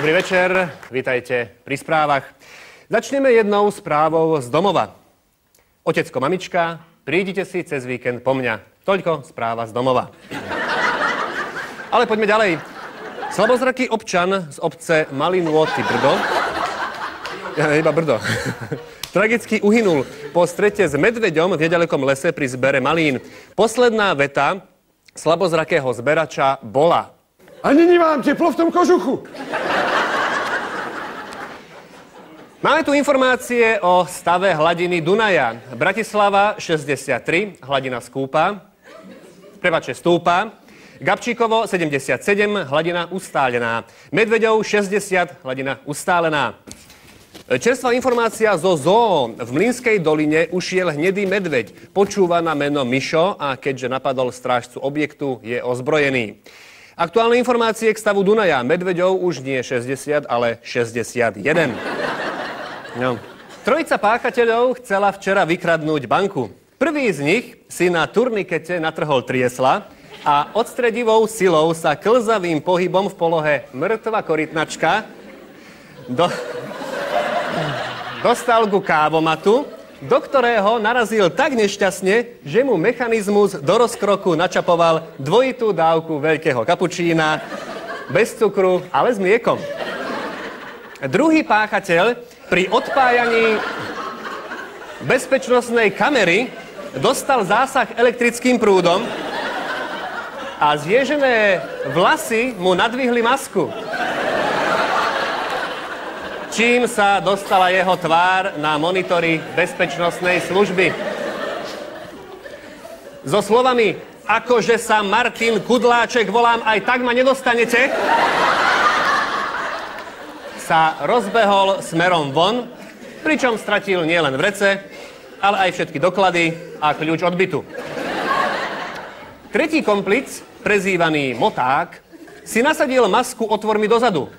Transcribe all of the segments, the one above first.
Dobrý večer, vítajte pri správach. Začneme jednou správou z domova. Otecko, mamička, prídite si cez víkend po mňa. Toľko správa z domova. Ale poďme ďalej. Slabozraký občan z obce Malý Nôty Brdo, iba Brdo, tragicky uhynul po strete s medveďom v nedalekom lese pri zbere malín. Posledná veta slabozrakého zberača bola: A není vám teplo v tom kožuchu? Máme tu informácie o stave hladiny Dunaja. Bratislava 63, hladina stúpa. Gabčíkovo 77, hladina ustálená. Medveďov 60, hladina ustálená. Čerstvá informácia zo zoo. V Mlynskej doline ušiel hnedý medveď. Počúva na meno Mišo a keďže napadol strážcu objektu, je ozbrojený. Aktuálne informácie k stavu Dunaja. Medveďov už nie 60, ale 61. No. Trojica páchateľov chcela včera vykradnúť banku. Prvý z nich si na turnikete natrhol triesla a odstredivou silou sa klzavým pohybom v polohe mŕtva korytnačka dostal ku kávomatu, do ktorého narazil tak nešťastne, že mu mechanizmus do rozkroku načapoval dvojitú dávku veľkého kapučína, bez cukru, ale s mliekom. Druhý páchateľ pri odpájaní bezpečnostnej kamery dostal zásah elektrickým prúdom a zježené vlasy mu nadvihli masku, čím sa dostala jeho tvár na monitory bezpečnostnej služby. So slovami: akože sa Martin Kudláček volám, aj tak ma nedostanete, sa rozbehol smerom von, pričom stratil nielen vrece, ale aj všetky doklady a kľúč od bytu. Tretí komplic, prezývaný Moták, si nasadil masku otvormi dozadu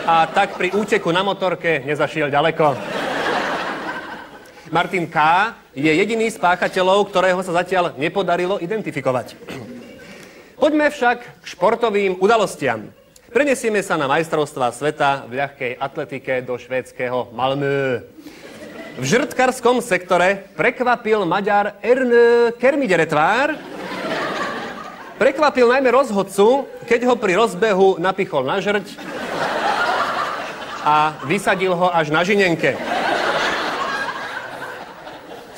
a tak pri úteku na motorke nezašiel ďaleko. Martin K. je jediný z páchateľov, ktorého sa zatiaľ nepodarilo identifikovať. Poďme však k športovým udalostiam. Prenesieme sa na majstrovstvá sveta v ľahkej atletike do švédskeho Malmö. V žrtkarskom sektore prekvapil Maďar Erne Kermideretvár. Prekvapil najmä rozhodcu, keď ho pri rozbehu napichol na žrť a vysadil ho až na žinenke.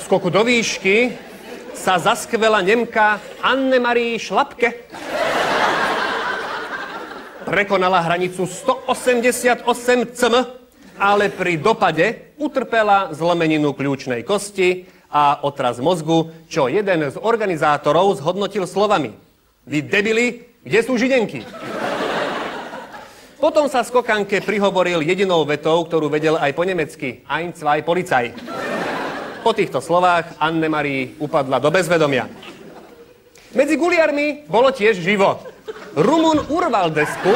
V skoku do výšky sa zaskvela Nemka Annemarie Šlapke. Prekonala hranicu 188 cm, ale pri dopade utrpela zlomeninu kľúčnej kosti a otras mozgu, čo jeden z organizátorov zhodnotil slovami: vy debili, kde sú židenky? Potom sa skokanke prihovoril jedinou vetou, ktorú vedel aj po nemecky: Ein, zwei, Polizei. Po týchto slovách Annemarie upadla do bezvedomia. Medzi guliarmi bolo tiež živo. Rumun urval desku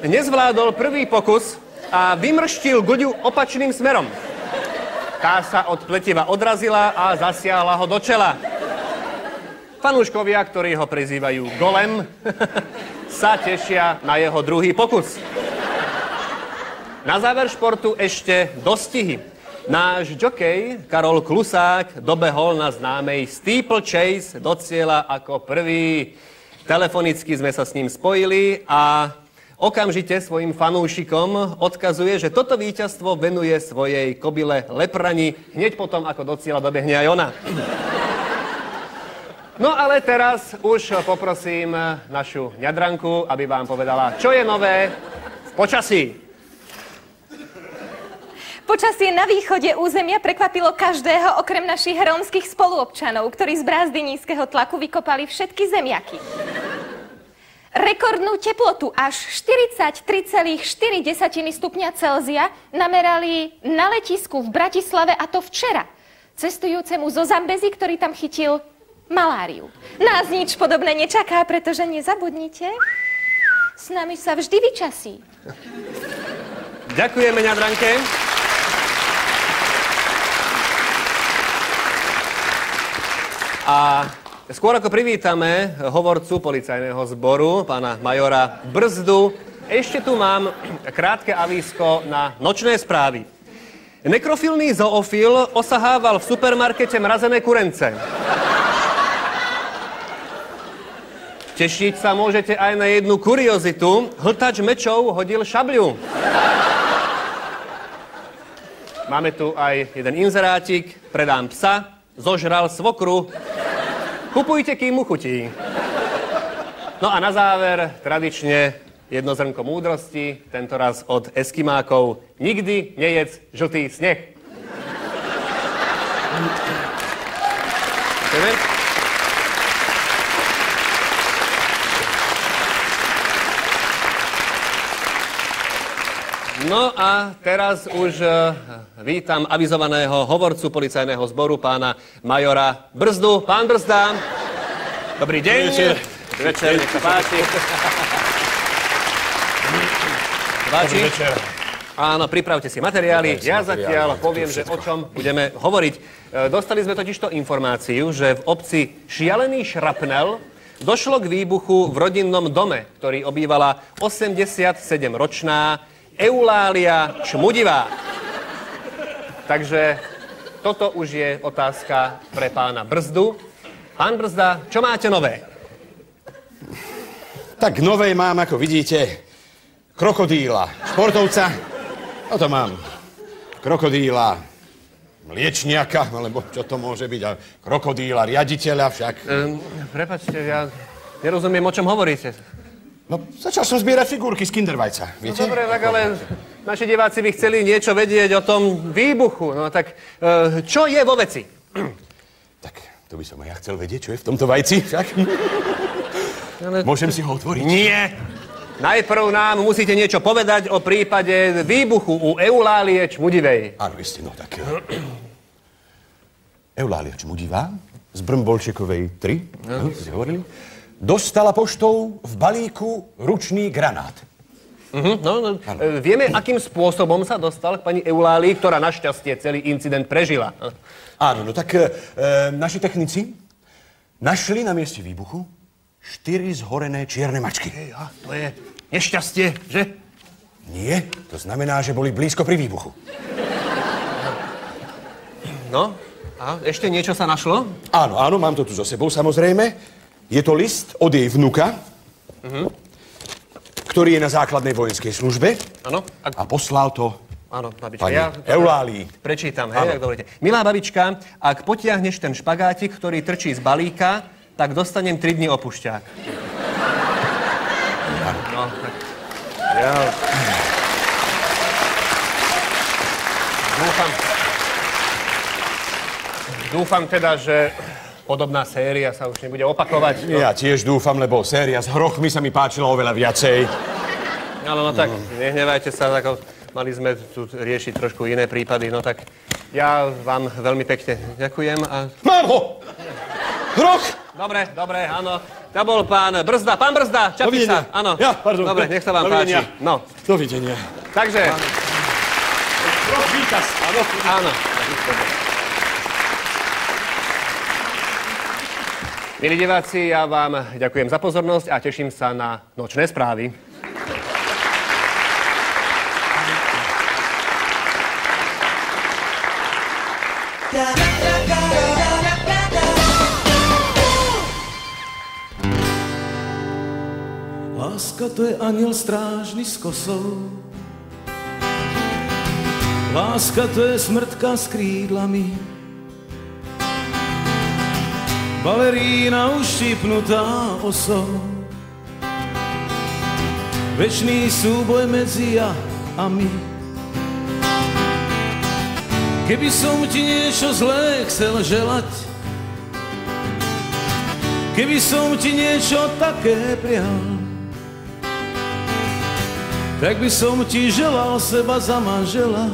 nezvládol prvý pokus a vymrštil guľu opačným smerom. Tá sa od pletiva odrazila a zasiahla ho do čela. Fanúškovia, ktorí ho prezývajú Golem, sa tešia na jeho druhý pokus. Na záver športu ešte dostihy. Náš jokej Karol Klusák dobehol na známej steeplechase do cieľa ako prvý. Telefonicky sme sa s ním spojili a okamžite svojim fanúšikom odkazuje, že toto víťazstvo venuje svojej kobyle Leprani hneď potom, ako do cieľa dobehne aj ona. No ale teraz už poprosím našu ňadranku, aby vám povedala, čo je nové v počasí. Počasie na východe územia prekvapilo každého okrem našich rómskych spoluobčanov, ktorí z brázdy nízkeho tlaku vykopali všetky zemiaky. Rekordnú teplotu až 43,4 stupňa Celzia namerali na letisku v Bratislave, a to včera. Cestujúcemu zo Zambezi, ktorý tam chytil maláriu. Nás nič podobné nečaká, pretože nezabudnite, s nami sa vždy vyčasí. Ďakujeme, ňadranke. A skôr ako privítame hovorcu policajného zboru, pána majora Brzdu, ešte tu mám krátke avísko na nočné správy. Nekrofilný zoofil osahával v supermarkete mrazené kurence. Tešiť sa môžete aj na jednu kuriozitu. Hltač mečov hodil šabľu. Máme tu aj jeden inzerátik. Predám psa, zožral svokru. Kupujte, kým mu chutí. No a na záver, tradične, jedno zrnko múdrosti, tentoraz od Eskimákov. Nikdy nejedz žltý sneh. No a teraz už vítam avizovaného hovorcu policajného zboru, pána majora Brzdu. Pán Brzda, dobrý deň. Dobrý večer, nech sa páči. Dobrý večer. Áno, pripravte si materiály. Ja zatiaľ poviem, že o čom budeme hovoriť. Dostali sme totižto informáciu, že v obci Šialený Šrapnel došlo k výbuchu v rodinnom dome, ktorý obývala 87-ročná Eulália Čmudivá. Takže toto už je otázka pre pána Brzdu. Pán Brzda, čo máte nové? Tak nové mám, ako vidíte, krokodíla, športovca. No to mám. Krokodíla, mliečniaka, alebo čo to môže byť, a krokodíla, riaditeľa však. Prepáčte, ja nerozumiem, o čom hovoríte. No, začal som zbierať figurky z Kindervajca, viete? No dobre, tak ale naši diváci by chceli niečo vedieť o tom výbuchu. No tak, čo je vo veci? Tak, to by som aj ja chcel vedieť, čo je v tomto vajci, však. Môžem si ho otvoriť? Nie. Najprv nám musíte niečo povedať o prípade výbuchu u Eulálie Čmudivej. Áno, isté, no tak. Eulália Čmudivá z Brmbolčekovej 3, no, ste hovorili, dostala poštou v balíku ručný granát. Vieme, akým spôsobom sa dostal k pani Eulálii, ktorá našťastie celý incident prežila. Áno, no tak naši technici našli na mieste výbuchu 4 zhorené čierne mačky. To je nešťastie, že? Nie, to znamená, že boli blízko pri výbuchu. No, a ešte niečo sa našlo? Áno, áno, mám to tu so sebou, samozrejme. Je to list od jej vnuka, ktorý je na základnej vojenskej službe. Áno. A poslal to babička, pani Eulálii. Prečítam, hej, ak dovolíte. Milá babička, ak potiahneš ten špagátik, ktorý trčí z balíka, tak dostanem 3 dni opušťák. No, tak... Ja... Dúfam teda, že podobná séria sa už nebude opakovať. No. Ja tiež dúfam, lebo séria s hrochmi sa mi páčila oveľa viacej. No tak, nehnevajte sa, tak mali sme tu riešiť trošku iné prípady, no tak ja vám veľmi pekne ďakujem a... Mám ho! Hroch! Dobre, áno. To bol pán Brzda. Pán Brzda, čapica, áno. Ja, pardon. Dobre, nech sa vám páči. No. Dovidenia. Takže... Hroch víťaz. Áno. Milí diváci, ja vám ďakujem za pozornosť a teším sa na nočné správy. Láska to je aniel strážny s kosou. Láska to je smrtka s krídlami. Balerína uštípnutá osou. Večný súboj medzi ja a my. Keby som ti niečo zlé chcel želať, keby som ti niečo také prial, tak by som ti želal seba za manžela.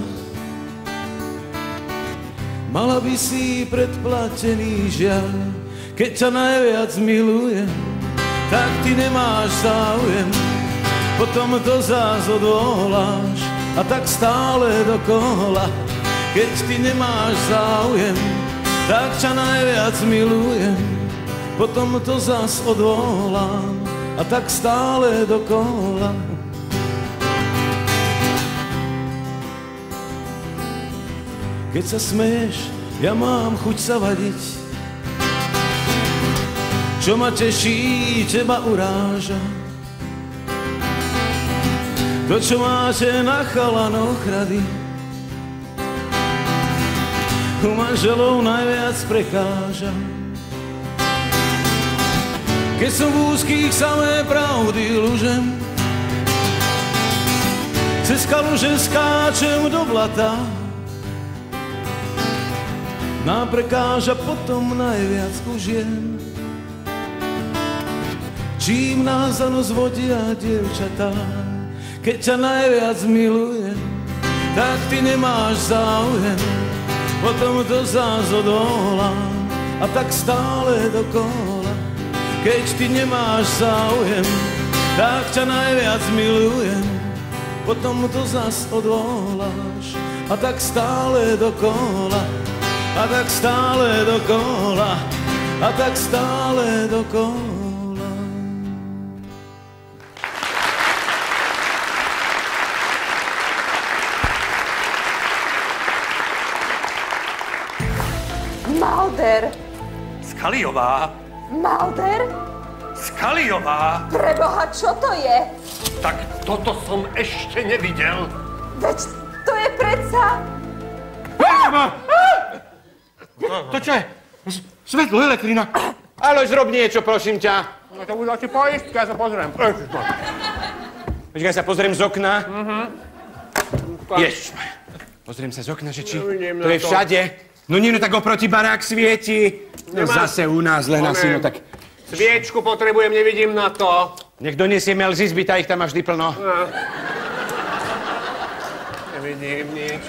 Mala by si predplatený žiaľ, keď ťa najviac milujem, tak ty nemáš záujem, potom to zás odvoláš a tak stále dokola. Keď ty nemáš záujem, tak ťa najviac milujem, potom to zás odvolám a tak stále dokola. Keď sa smeješ, ja mám chuť sa vadiť. Čo ma teší, teba uráža. To, čo máte na chalanoch rady, u manželov najviac prekáža. Keď som v úzkých samé pravdy lužem, cez kaluže skáčem do blata, nám prekáža potom najviac u žien. Čím nás za nos vodia dievčatá, keď ťa najviac milujem, tak ty nemáš záujem, potom to zás odvolám a tak stále dokola. Keď ty nemáš záujem, tak ťa najviac milujem, potom to zás odvoláš a tak stále dokola, a tak stále dokola, a tak stále dokola. Mulder! Skaliová! Mulder? Skaliová! Preboha, čo to je? Tak toto som ešte nevidel. Veď to je predsa... To čo je? Svetlo, elektrina. Alojz, rob niečo, prosím ťa. No to budú ti poistky, ja sa pozriem. Počkaj, sa pozriem z okna. Ježišmar. Pozriem sa z okna, že či to je všade. No nie, no tak oproti barák svieti. No zase u nás len asi, no tak... Sviečku potrebujem, nevidím na to. Nech donesie Mel z izby, ich tam máš vždy plno. Nevidím nič.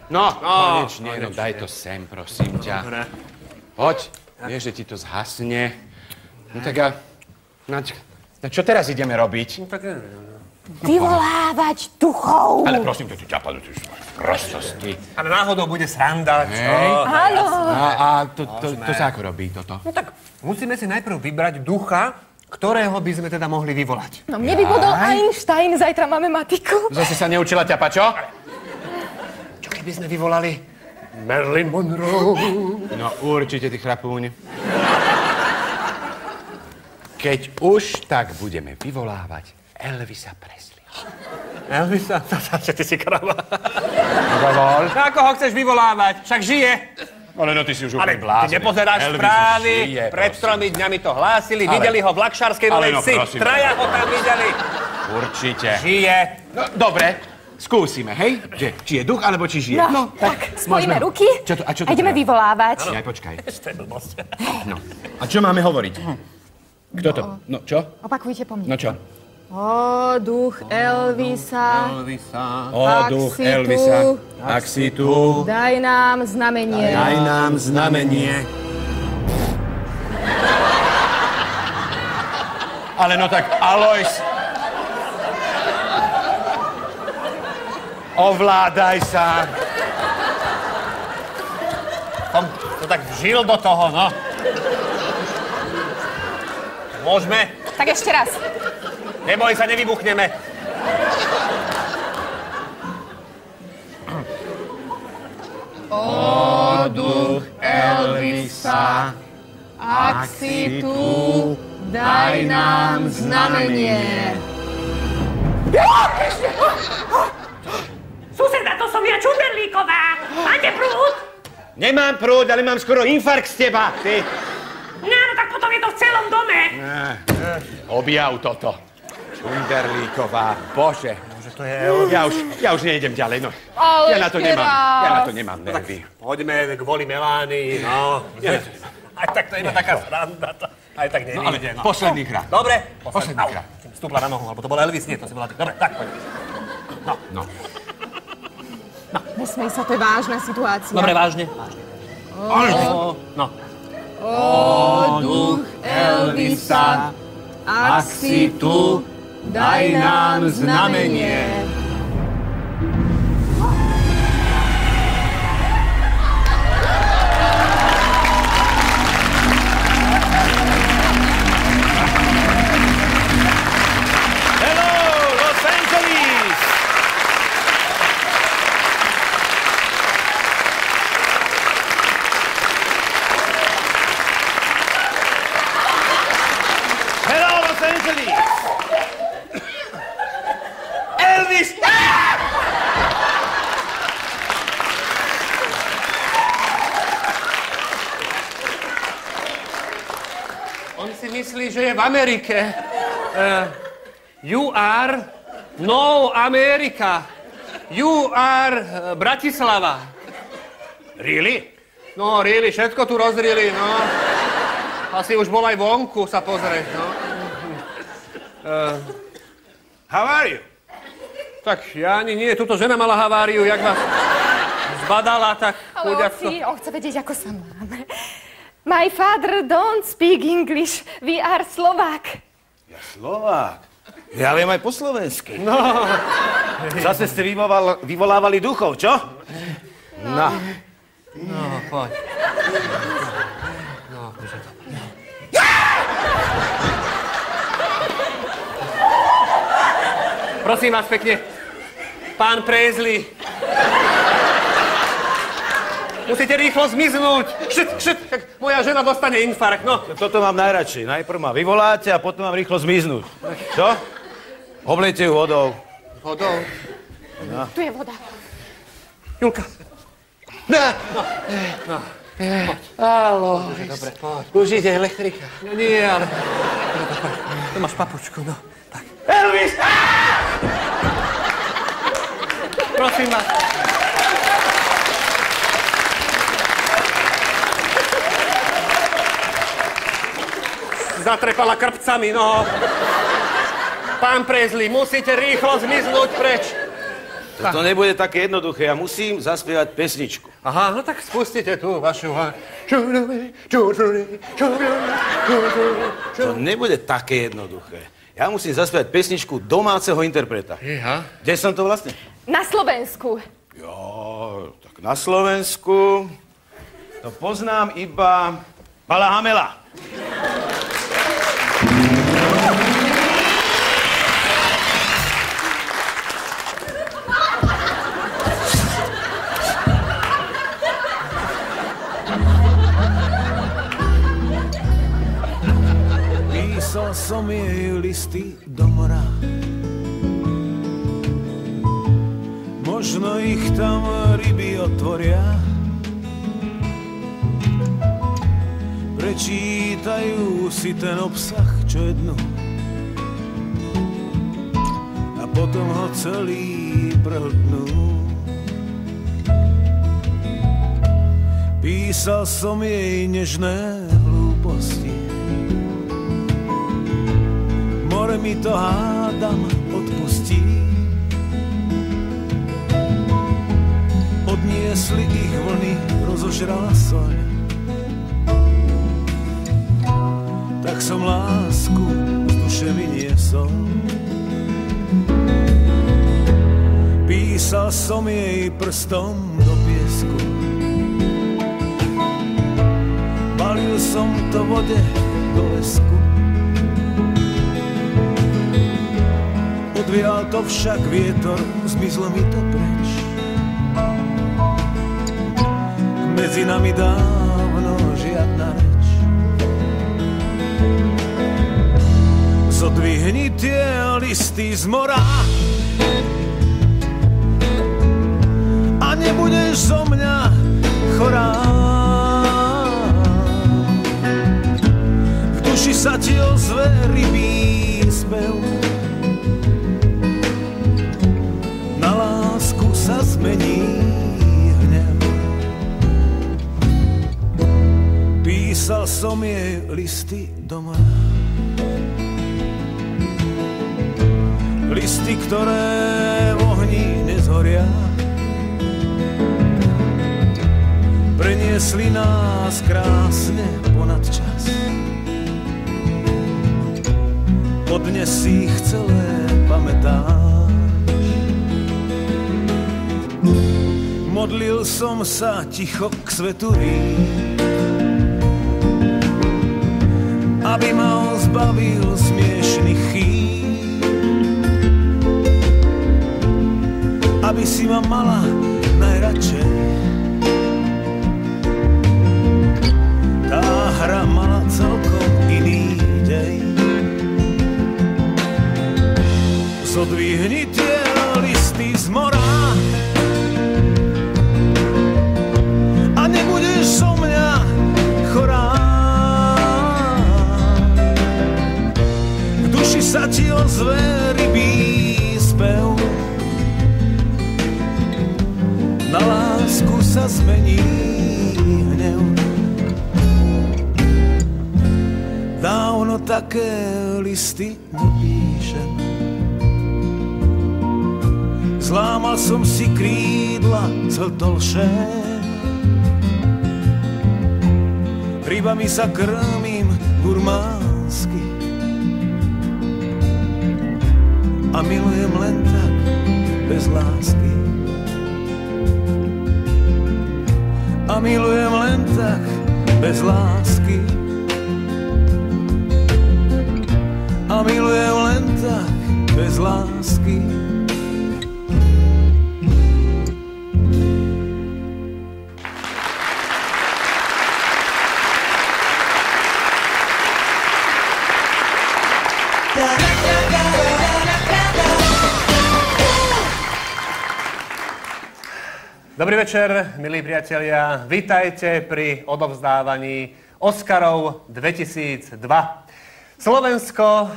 No, konečne, no daj to sem, prosím ťa. Dobre. Poď, vieš, že ti to zhasne. No tak a... No čo teraz ideme robiť? No tak Vyvolávať duchov! Ale prosím, to tu ťa padú, prostosti. ale náhodou bude sranda, čo? Áno! A to sa ako robí toto? No tak musíme si najprv vybrať ducha, ktorého by sme teda mohli vyvolať. No mne by bodol Einstein, zajtra máme matiku. Zase sa neučila ťapa, čo? Čo keby sme vyvolali Marilyn Monroe? No určite, ty chrapúň. Keď už, tak budeme vyvolávať Elvisa Presleyho. Elvisa? Ty si krava. Dovol. Ako ho chceš vyvolávať? Však žije. Ale no ty si už Ale úplne blázon. ty nepozeráš správy, pred 3 dňami to hlásili, videli ho v Lakšárskej Novej Vsi, traja ho tam videli. Určite. Žije. No, dobre, skúsime, hej? Že, či je duch, alebo či žije. No, tak spojíme ruky a čo to a ideme treba? vyvolávať. Aj počkaj. No. A čo máme hovoriť? Kto to? No, čo? Opakujte po mne. No čo? Ó, duch Elvisa, Ó, Ak duch si Elvisa, tu. ak si tu, daj nám znamenie. daj nám znamenie. Ale no tak, Alojz, ovládaj sa. Som to tak vžil do toho, no. Môžeme? Tak ešte raz. Neboj sa, nevybuchneme. Ó, duch Elvisa, ak si tu, daj nám znamenie. Suseda, to som ja, Čunderlíková. Máte prúd? Nemám prúd, ale mám skoro infarkt z teba, ty. No, tak potom je to v celom dome. Objav toto. Čunderlíková, bože. To je... Ja už nejdem ďalej, no. Ale Ja na to nemám nervy. Poďme kvôli Melánii, no. Aj tak to je iba taká sranda. Aj tak nevíde, no. Posledný krát. Dobre? Posledný krát. Stúpla na nohu, alebo to bol Elvis, nie, to si bola ty. Dobre, tak, poď. No. Nesmej sa, to je vážna situácia. Dobre, vážne. Ale... No. O duch Elvisa, ak si tu, daj nám znamenie. Elvis! On si myslí, že je v Amerike. You are no America. You are Bratislava. Really? No, really, všetko tu rozrili, no. Asi už bol aj vonku sa pozrieť, no. How are you? Tak ja ani nie, tuto žena mala haváriu, jak vás zbadala, tak chuďacko. On chce vedieť, ako sa máme. My father don't speak English, we are Slovák. Ja Slovák? Ja viem aj po slovensky. No. Zase ste vyvolávali duchov, čo? No. No, poď. No, už je to. Prosím vás pekne, pán Presley. Musíte rýchlo zmiznúť. Šit, tak moja žena dostane infarkt, no. Toto mám najradšej. Najprv ma vyvoláte a potom mám rýchlo zmiznúť. Čo? Oblejte ju vodou. Vodou? No. Tu je voda. Julka. No. Haló. Dobre, poď. Už ide elektrika. No nie, ale... Tu máš papučku, no. Tak. Elvis! Prosím vás. Zatrepala krpcami, no. Pán Presley, musíte rýchlo zmiznúť preč. To nebude také jednoduché. Ja musím zaspievať pesničku. Aha, no tak spustite tú vašu... To nebude také jednoduché. Ja musím zaspievať pesničku domáceho interpreta. Iha. Kde som to vlastne? Na Slovensku. Jo, tak na Slovensku to poznám iba Pala Hamela. Písal som jej listy do mora. Možno ich tam ryby otvoria. Prečítajú si ten obsah, čo je dnu. A potom ho celý prehltnú. Písal som jej nežné hlúposti. More mi to hádam odpustí. Odniesli ich vlny, rozožrala soľ. Tak som lásku z duše mi niesol. Písal som jej prstom do piesku. Balil som to vode do lesku. Odvial to však vietor, zmizlo mi to preč. Medzi nami dávno žiadna reč. Zodvihni tie listy z mora a nebudeš zo mňa chorá. V duši sa ti ozve rybí spev. Na lásku sa zmení hnev. Písal som jej listy do mora. Listy, ktoré v ohni nezhoria. Preniesli Uniesli nás krásne ponad čas. Odnes si ich celé pamätáš. Modlil som sa ticho k svetu vík, aby ma zbavil smiešných chýb, aby si ma mala najradšej. Tá hra mala celkom iný dej. Zodvihni tie listy z mora a nebudeš so mňa chorá. V duši sa ti ozve rybí spev, na lásku sa zmení hnev. Dávno také listy nepíšem. Zlámal som si krídla zhltolšem. Rybami sa krmím gurmánsky a milujem len tak bez lásky. A milujem len tak bez lásky. A milujem len tak bez lásky. Dobrý večer, milí priatelia. Vítajte pri odovzdávaní Oscarov 2002. Slovensko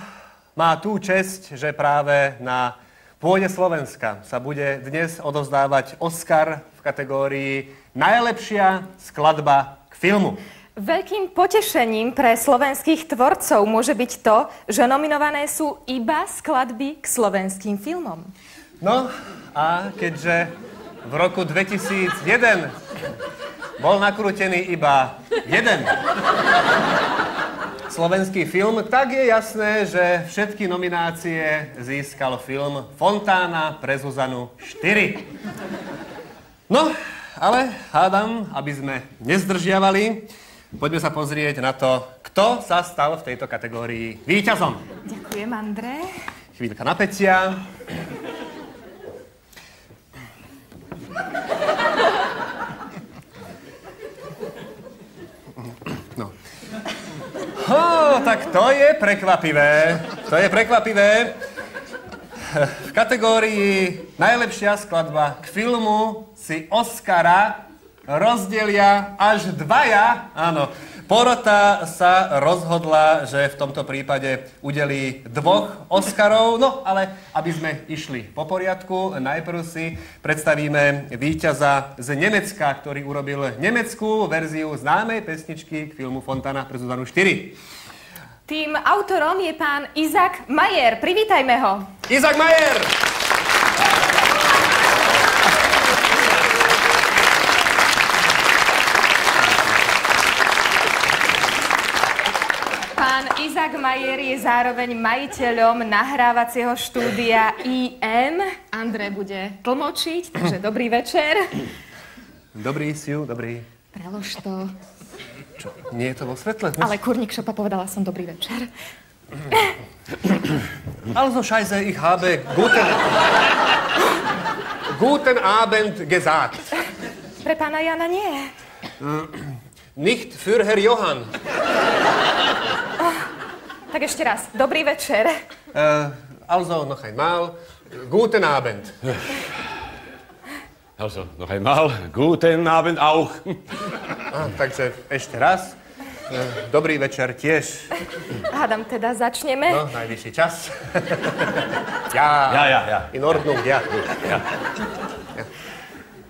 má tú česť, že práve na pôde Slovenska sa bude dnes odovzdávať Oscar v kategórii Najlepšia skladba k filmu. Veľkým potešením pre slovenských tvorcov môže byť to, že nominované sú iba skladby k slovenským filmom. No a keďže v roku 2001 bol nakrútený iba jeden slovenský film, tak je jasné, že všetky nominácie získal film Fontána pre Zuzanu 4. No, ale hádam, aby sme nezdržiavali, poďme sa pozrieť na to, kto sa stal v tejto kategórii víťazom. Ďakujem, Andrej. Chvíľka napätia. No. Tak to je prekvapivé. To je prekvapivé. V kategórii Najlepšia skladba k filmu si Oscara rozdelia až dvaja. Áno, porota sa rozhodla, že v tomto prípade udelí 2 Oscarov. No, ale aby sme išli po poriadku, najprv si predstavíme víťaza z Nemecka, ktorý urobil nemeckú verziu známej pesničky k filmu Fontána pre Zuzanu 4. Tým autorom je pán Izak Majer. Privítajme ho. Izak Majer! Pán Izak Majer je zároveň majiteľom nahrávacieho štúdia IM. Andrej bude tlmočiť, takže dobrý večer. Dobrý, Siu, dobrý. Prelož to. Čo, nie je to vo svetle? Ale kurník šopa, povedala som dobrý večer. Also scheiße, ich habe guten Abend gesagt. Pre pána Jana nie. Nicht für Herr Johann. Tak ešte raz. Dobrý večer. Also noch einmal, guten Abend. Also, noch einmal, guten Abend auch. Takže ešte raz. Dobrý večer tiež. Hádam teda, začneme. No, najvyšší čas. Ja. In Ordnung, ja.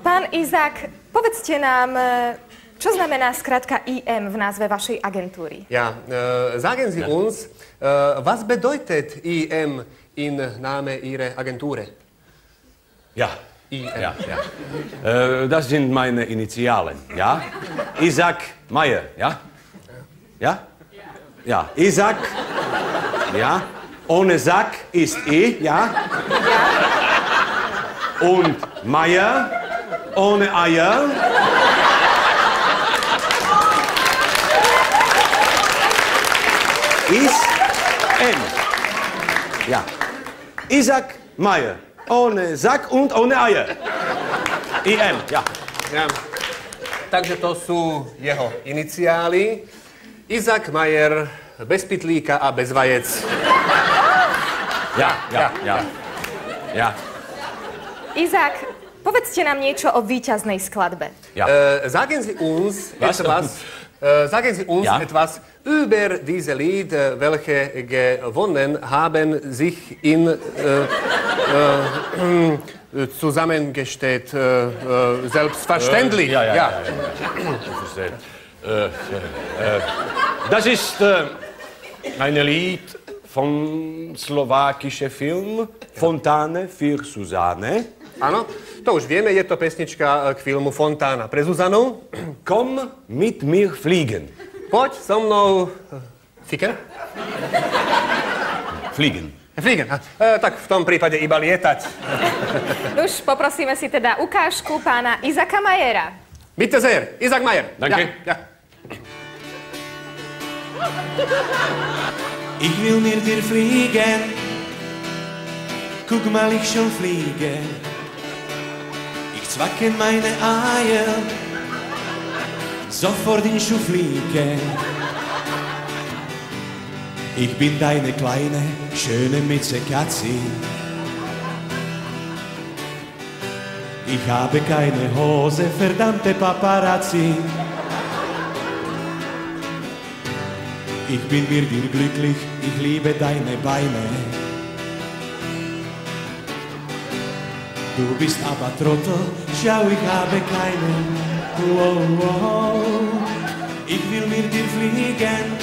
Pán Izak, povedzte nám, čo znamená skratka IM v názve vašej agentúry? Ja, sagen Sie uns, was bedeutet IM in Name Ihrer Agentur? Ja. IM. Ja. Das sind meine Initialen, ja? Isaac Mayer, ja? Ja? Ja, Isaac, ja. Ohne Sack ist I, ja? Ja. Und Mayer, ohne Eier. Ist M. Ja. Isaac Mayer, ohne Sack und ohne Eier. IM, ja. Ja. Takže to sú jeho iniciály. Isaac Mayer, bez pytlíka a bez vajec. Ja. Izák, povedzte nám niečo o víťaznej skladbe. Ja. Sagen Sie uns Ja. etwas über diese Lied, welche gewonnen haben, sich in zusammengestellt, selbstverständlich. Ja. Das ist ein Lied vom slowakischen Film Fontane für Susanne. Áno, to už vieme, je to pesnička k filmu Fontána pre Zuzanu. Komm mit mir fliegen. Poď so mnou... Fiken? Fliegen. Fliegen. Tak v tom prípade iba lietať. Už poprosíme si teda ukážku pána Isaaca Mayera. Bitte sehr, Isaac Mayer. Danke. Ja. Ich will mit dir fliegen, guck mal, ich schon fliege. Ich zwacke meine Eier sofort in Schuhfliege. Ich bin deine kleine, schöne Mitzekatze. Ich habe keine Hose, verdammte Paparazzi. Ich bin mit dir glücklich, ich liebe deine Beine. Du bist aber Trottel, schau, ich habe keinen. Wow. Ich will mit dir fliegen,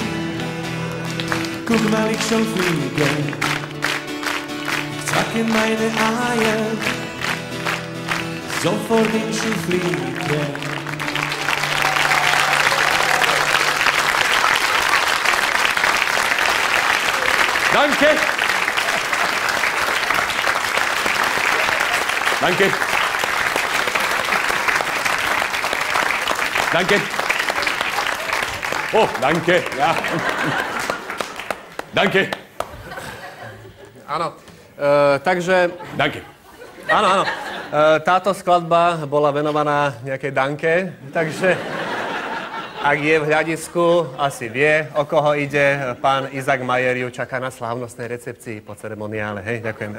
guck mal, ich schon fliege. Ich zacke meine Eier sofort in Schuhfliege. Danke. Danke. Danke. Oh, danke. Ja. Danke. Áno, takže... Danke. Áno. Táto skladba bola venovaná nejakej Danke, takže ak je v hľadisku, asi vie, o koho ide. Pán Isaac Mayer ju čaká na slávnostnej recepcii po ceremoniále. Hej, ďakujeme.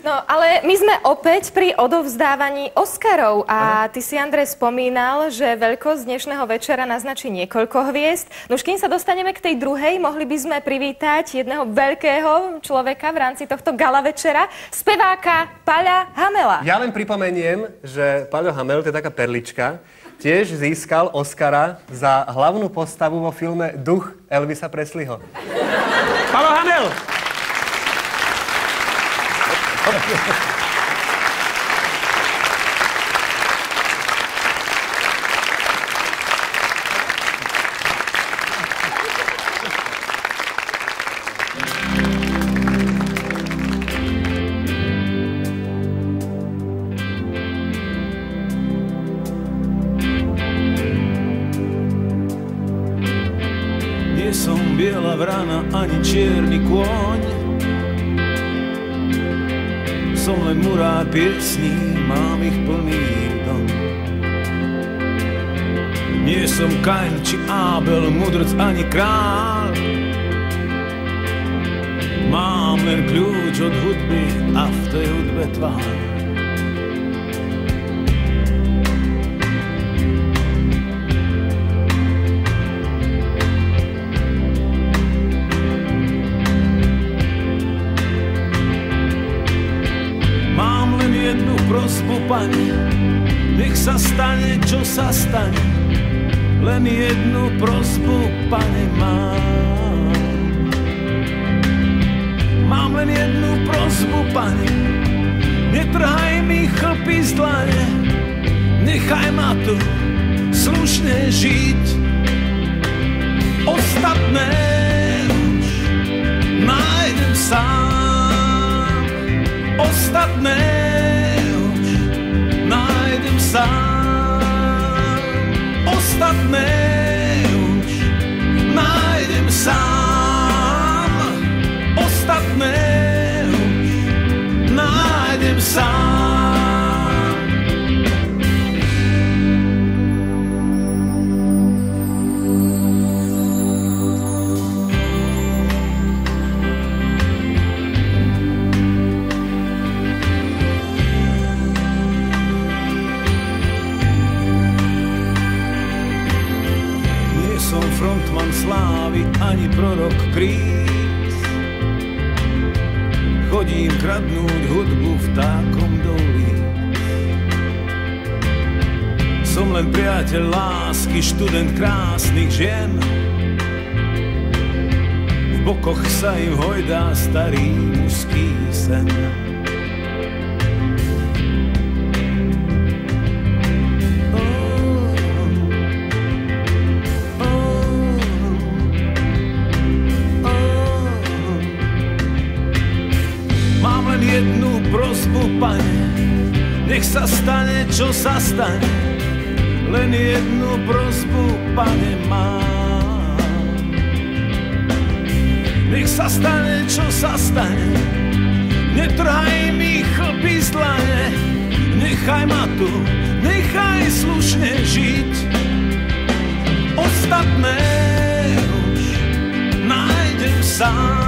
No, ale my sme opäť pri odovzdávaní Oscarov a ty si, Andrej, spomínal, že veľkosť dnešného večera naznačí niekoľko hviezd. No už kým sa dostaneme k tej druhej, mohli by sme privítať jedného veľkého človeka v rámci tohto gala večera, speváka Paľa Hamela. Ja len pripomeniem, že Paľo Hamel, to je taká perlička, tiež získal Oscara za hlavnú postavu vo filme Duch Elvisa Presleyho. Paľo Hamel! Nie som biela vrana ani čierny kôň. Som len murár piesní, mám ich plný dom. Nie som Kain či Ábel, mudrc ani kráľ. Mám len kľúč od hudby a v tej hudbe tvár. Prosbu, Pani, nech sa stane, čo sa stane. Len jednu prosbu, Pane, mám. Mám len jednu prosbu, Pane, netrhaj mi chlpy z dlane. Nechaj ma tu slušne žiť. Ostatné už nájdem sám. Ostatné už nájdem sám. Ostatné už nájdem sám. Ostatné už nájdem sám. Frontman slávy, ani prorok kríz. Chodím kradnúť hudbu vtákom dolí. Som len priateľ lásky, študent krásnych žien. V bokoch sa im hojdá starý mužský sen. Jednu prosbu, pane, nech sa stane, čo sa stane. Len jednu prosbu, pane, mám. Nech sa stane, čo sa stane. Netrhaj mi chlpy z dlane. Nechaj ma tu, nechaj slušne žiť. Ostatné už nájdem sám.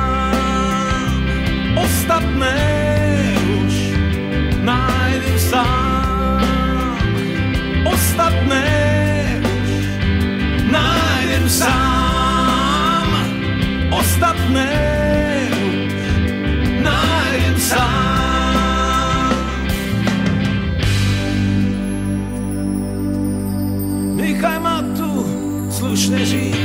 Ostatné už nájdem sám. Ostatné už nájdem sám. Ostatné už nájdem sám. Nechaj ma tu slušne žiť.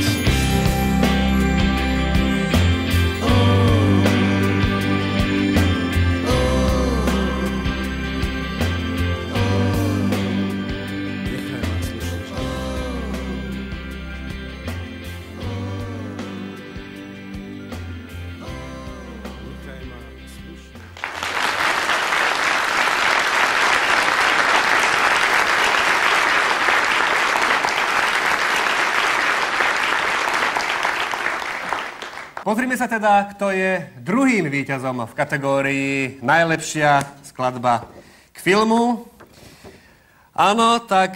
Pozrime sa teda, kto je druhým víťazom v kategórii najlepšia skladba k filmu. Áno, tak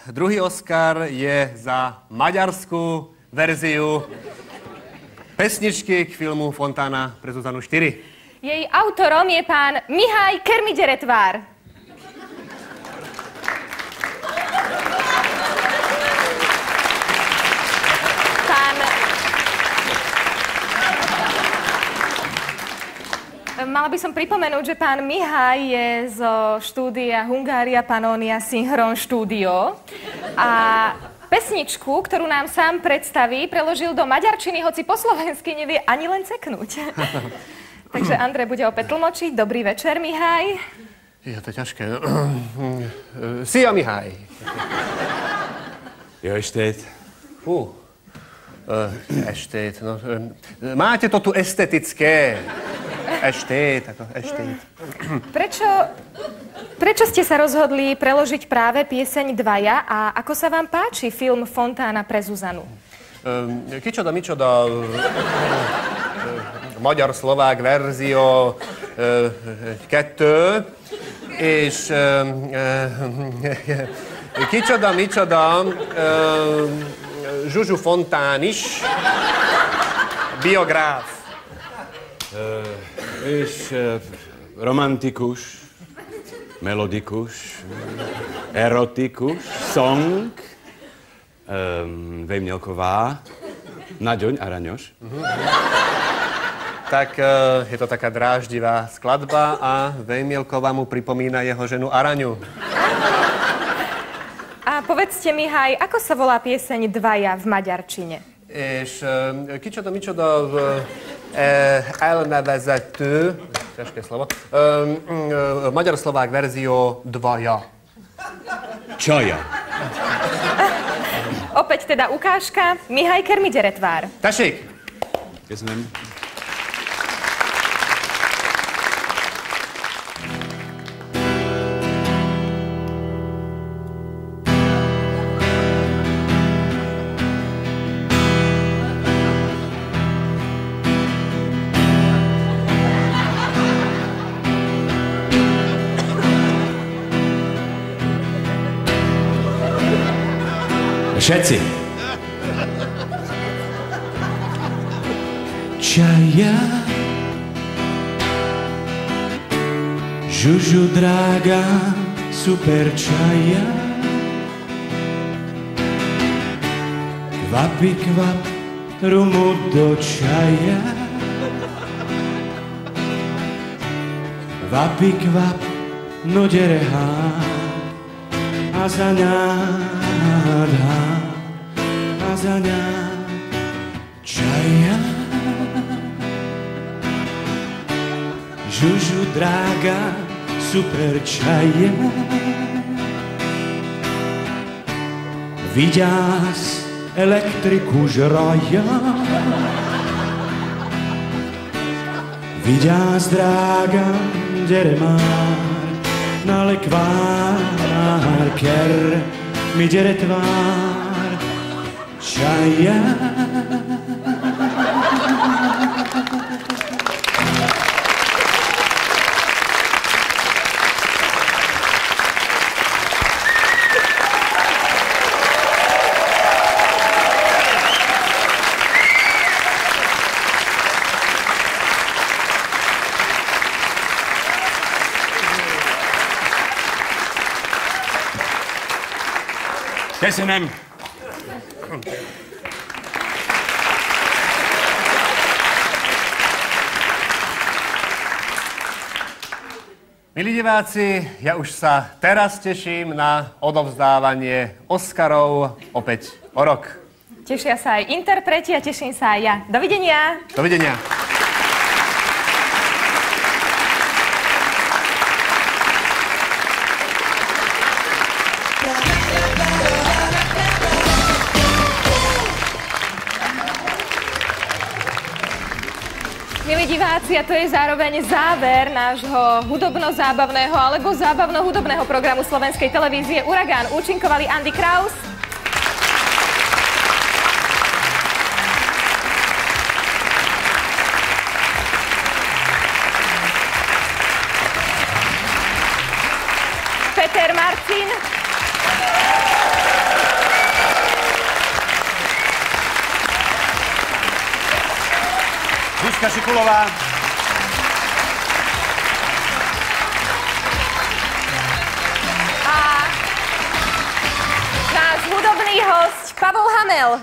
druhý Oscar je za maďarskú verziu pesničky k filmu Fontána pre Zuzanu 4. Jej autorom je pán Mihaj Kermideretvár. Mala by som pripomenúť, že pán Mihaj je zo štúdia Hungária Pannonia Synchron Studio a pesničku, ktorú nám sám predstaví, preložil do maďarčiny, hoci po slovensky nevie ani len ceknúť. Takže Andrej bude opäť tlmočiť. Dobrý večer, Mihaj. Je to ťažké. Szia, Mihaj. Jó estét. Fú. Estét. No, máte to tu estetické. Eštét, ako eštét. Prečo ste sa rozhodli preložiť práve pieseň Dvaja a ako sa vám páči film Fontána pre Zuzanu? Kicsoda, micsoda, magyar-szlovák verzió 2, és kicsoda, micsoda, Zsuzsu Fontán is, biográf. És romantikus, melodikus, erotikus, song, Vejmielková, Naďoň a Raňoš. Tak je to taká dráždivá skladba a Vejmielková mu pripomína jeho ženu Araňu. A povedzte mi, Mihaj, ako sa volá pieseň Dvaja v maďarčine? És kicsoda, micsoda, elnevezető, ťažké slovo, magyar-szlovák verzió Dvaja. Čaja. Opäť teda ukážka. Mihaj Kermidere tvár. Tašík. Köszönöm. Všetci. Čaja, žužu draga, super čaja. Kvapi kvap, rumu do čaja. Kvapi kvap, no dereha, a za nádha. Zania čaja, žužu draga, super čaja. Viděs elektriku žraja, viděs draga, deremár, na lekvár, ker mi dere tvár. Čaja. Köszönöm. Milí diváci, ja už sa teraz teším na odovzdávanie Oscarov opäť o rok. Tešia sa aj interpreti a teším sa aj ja. Dovidenia. Dovidenia. Milí diváci, a to je zároveň záver nášho hudobno-zábavného alebo zábavno-hudobného programu slovenskej televízie Uragán. Účinkovali Andy Kraus, Peter Marcin, Zuzka Šikulová. a náš hudobný hosť Pavol Hamel.